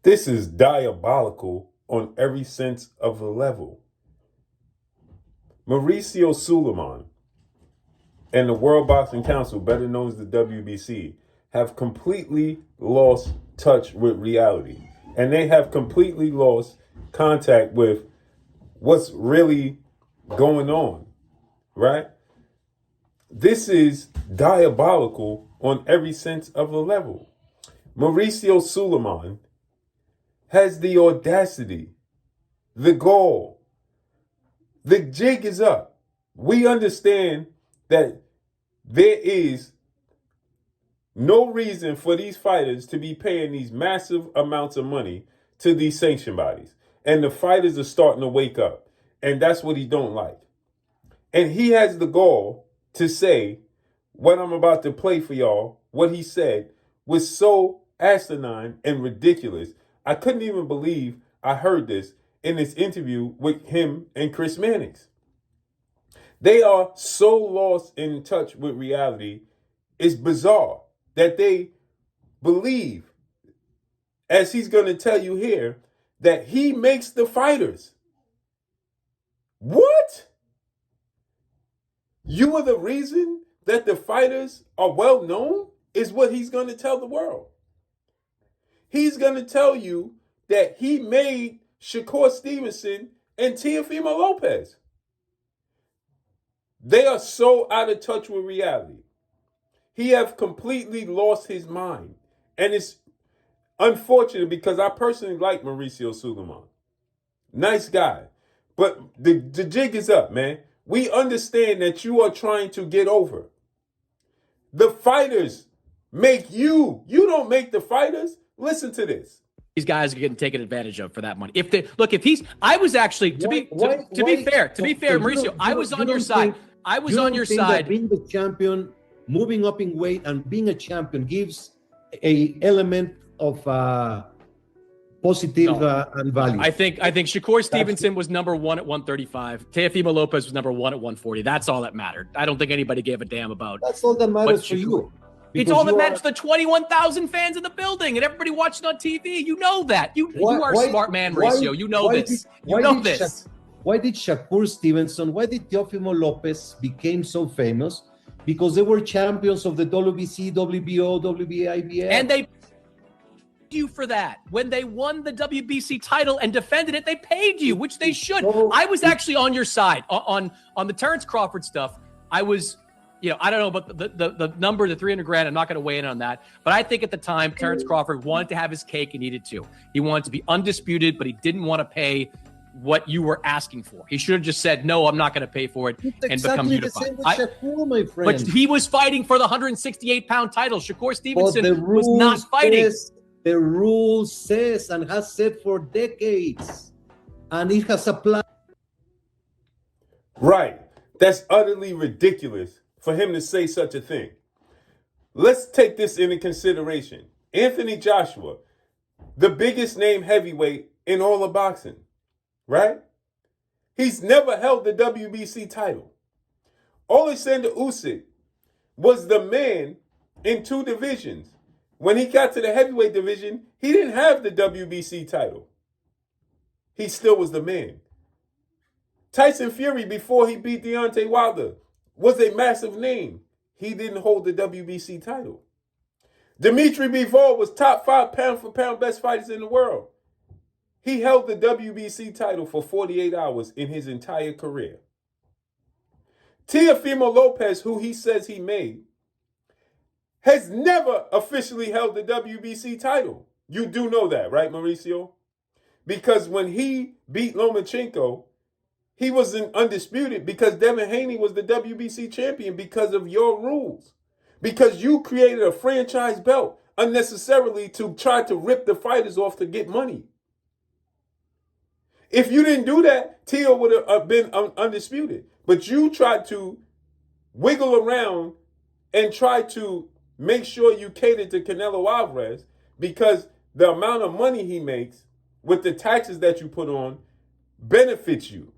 This is diabolical on every sense of the level. Mauricio Suleiman and the World Boxing Council, better known as the WBC, have completely lost touch with reality. And they have completely lost contact with what's really going on, right? This is diabolical on every sense of the level. Mauricio Suleiman has the audacity, the gall. The jig is up. We understand that there is no reason for these fighters to be paying these massive amounts of money to these sanction bodies. And the fighters are starting to wake up. And that's what he don't like. And he has the gall to say what I'm about to play for y'all, what he said was so asinine and ridiculous. I couldn't even believe I heard this in this interview with him and Chris Mannix. They are so lost in touch with reality. It's bizarre that they believe, as he's going to tell you here, that he makes the fighters. What? You are the reason that the fighters are well known, is what he's going to tell the world. He's going to tell you that he made Shakur Stevenson and Teofimo Lopez. They are so out of touch with reality. He have completely lost his mind. And it's unfortunate because I personally like Mauricio Suleiman. Nice guy. But the jig is up, man. We understand that you are trying to get over. The fighters make you. You don't make the fighters. Listen to this. These guys are getting taken advantage of for that money. I was actually, to be fair, Mauricio, I was on your side. I was on your side. Being the champion, moving up in weight, and being a champion gives a element of positive and value. I think Shakur Stevenson was number one at 135. Teofimo Lopez was number one at 140. That's all that mattered. I don't think anybody gave a damn about. That's all that matters for you. It's all that matters to the 21,000 fans in the building and everybody watching on TV. You know that. You are a smart man, Mauricio. You know this. Why did Shakur Stevenson, why did Teofimo Lopez became so famous? Because they were champions of the WBC, WBO, WBA, IBF. And they paid you for that. When they won the WBC title and defended it, they paid you, which they should. I was actually on your side. On the Terrence Crawford stuff, I was, I don't know about the number, the 300 grand. I'm not going to weigh in on that. But I think at the time, Terrence Crawford wanted to have his cake and eat it too. He wanted to be undisputed, but he didn't want to pay what you were asking for. He should have just said, no, I'm not going to pay for it and become unified. Shakur, my friend. But he was fighting for the 168-pound title. Shakur Stevenson was not fighting. The rule says and has said for decades, and it has applied. Right. That's utterly ridiculous for him to say such a thing. Let's take this into consideration. Anthony Joshua, the biggest name heavyweight in all of boxing, right? He's never held the WBC title. Alexander Usyk was the man in two divisions. When he got to the heavyweight division, he didn't have the WBC title. He still was the man. Tyson Fury, before he beat Deontay Wilder, was a massive name. He didn't hold the WBC title. Dimitri Bivol was top 5 pound-for-pound best fighters in the world. He held the WBC title for 48 hours in his entire career. Teofimo Lopez, who he says he made, has never officially held the WBC title. You do know that, right, Mauricio? Because when he beat Lomachenko, he wasn't undisputed because Devin Haney was the WBC champion because of your rules. Because you created a franchise belt unnecessarily to try to rip the fighters off to get money. If you didn't do that, Teo would have been undisputed. But you tried to wiggle around and try to make sure you cater to Canelo Alvarez because the amount of money he makes with the taxes that you put on benefits you.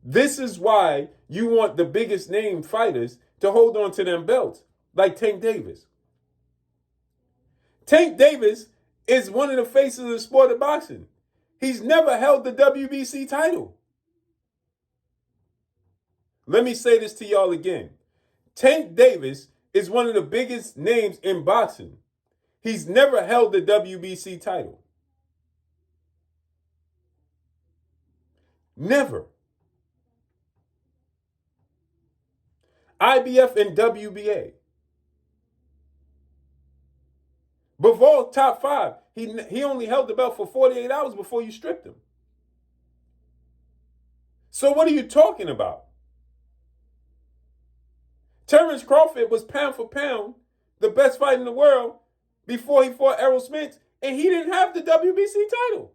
This is why you want the biggest name fighters to hold on to them belts, like Tank Davis. Tank Davis is one of the faces of the sport of boxing. He's never held the WBC title. Let me say this to y'all again. Tank Davis is one of the biggest names in boxing. He's never held the WBC title. Never. IBF and WBA. Bivol, top 5. He only held the belt for 48 hours before you stripped him. So what are you talking about? Terrence Crawford was pound for pound the best fight in the world before he fought Errol Spence, and he didn't have the WBC title.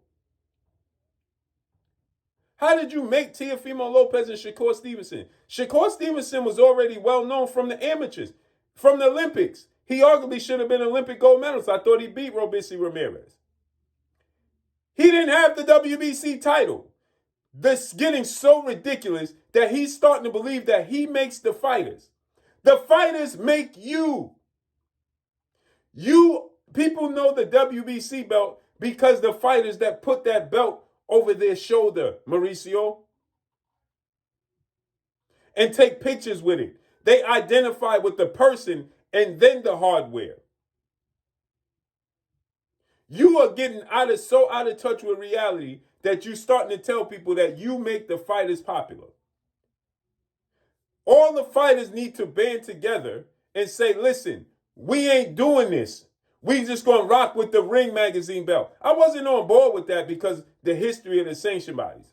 How did you make Teofimo Lopez and Shakur Stevenson? Shakur Stevenson was already well known from the amateurs, from the Olympics. He arguably should have been an Olympic gold medalist. I thought he beat Robisi Ramirez. He didn't have the WBC title. This getting so ridiculous that he's starting to believe that he makes the fighters. The fighters make you. People know the WBC belt because the fighters that put that belt over their shoulder, Mauricio, and take pictures with it. They identify with the person and then the hardware. You are getting so out of touch with reality that you're starting to tell people that you make the fighters popular. All the fighters need to band together and say, listen, we ain't doing this. We just going to rock with the Ring Magazine belt. I wasn't on board with that because the history of the sanction bodies.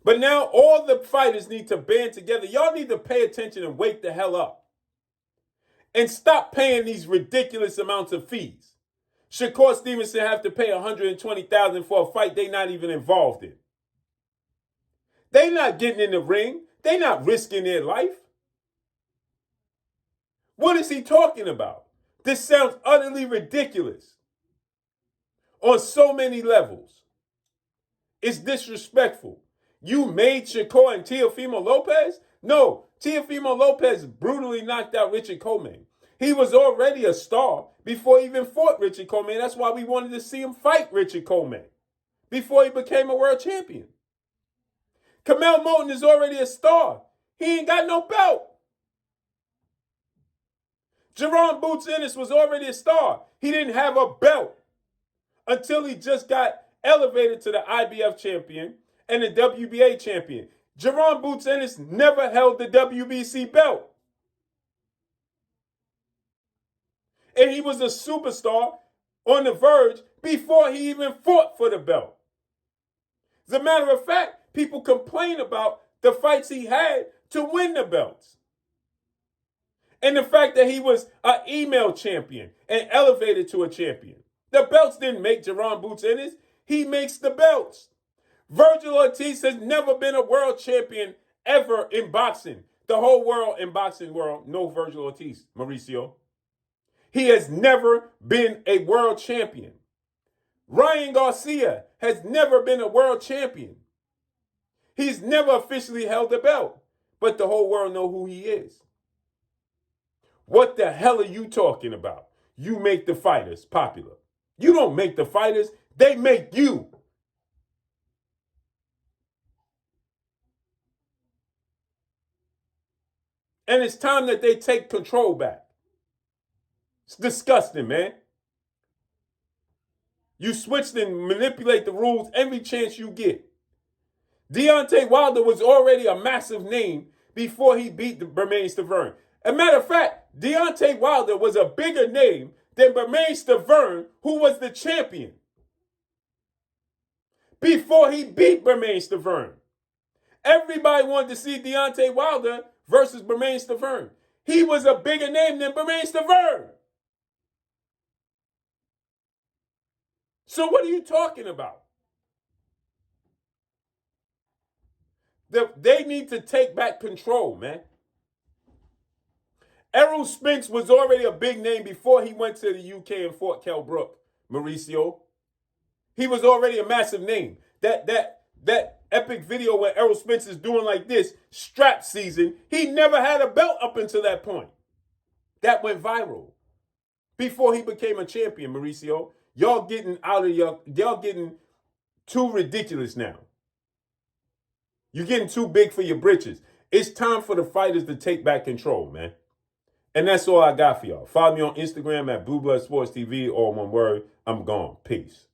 But now all the fighters need to band together. Y'all need to pay attention and wake the hell up. And stop paying these ridiculous amounts of fees. Shakur Stevenson have to pay $120,000 for a fight they not even involved in. They not getting in the ring. They not risking their life. What is he talking about? This sounds utterly ridiculous on so many levels. It's disrespectful. You made Shakur and Teofimo Lopez? No, Teofimo Lopez brutally knocked out Richard Coleman. He was already a star before he even fought Richard Coleman. That's why we wanted to see him fight Richard Coleman before he became a world champion. Kamel Moulton is already a star. He ain't got no belt. Jerome Boots Ennis was already a star. He didn't have a belt until he just got elevated to the IBF champion and the WBA champion. Jerome Boots Ennis never held the WBC belt. And he was a superstar on the verge before he even fought for the belt. As a matter of fact, people complain about the fights he had to win the belts. And the fact that he was an email champion and elevated to a champion. The belts didn't make Jerome Boots Ennis. He makes the belts. Virgil Ortiz has never been a world champion ever in boxing. The whole world in boxing world know Virgil Ortiz, Mauricio. He has never been a world champion. Ryan Garcia has never been a world champion. He's never officially held a belt, but the whole world know who he is. What the hell are you talking about? You make the fighters popular. You don't make the fighters, they make you. And it's time that they take control back. It's disgusting, man. You switch and manipulate the rules every chance you get. Deontay Wilder was already a massive name before he beat Bermane Stiverne. As a matter of fact, Deontay Wilder was a bigger name than Bermane Stiverne, who was the champion, before he beat Bermane Stiverne. Everybody wanted to see Deontay Wilder versus Bermane Stiverne. He was a bigger name than Bermane Stiverne. So what are you talking about? They need to take back control, man. Errol Spence was already a big name before he went to the UK and fought Kell Brook, Mauricio. He was already a massive name. That epic video where Errol Spence is doing like this, strap season, he never had a belt up until that point. That went viral before he became a champion, Mauricio. Y'all getting out of y'all getting too ridiculous now. You're getting too big for your britches. It's time for the fighters to take back control, man. And that's all I got for y'all. Follow me on Instagram at Blue Blood Sports TV, all one word. I'm gone. Peace.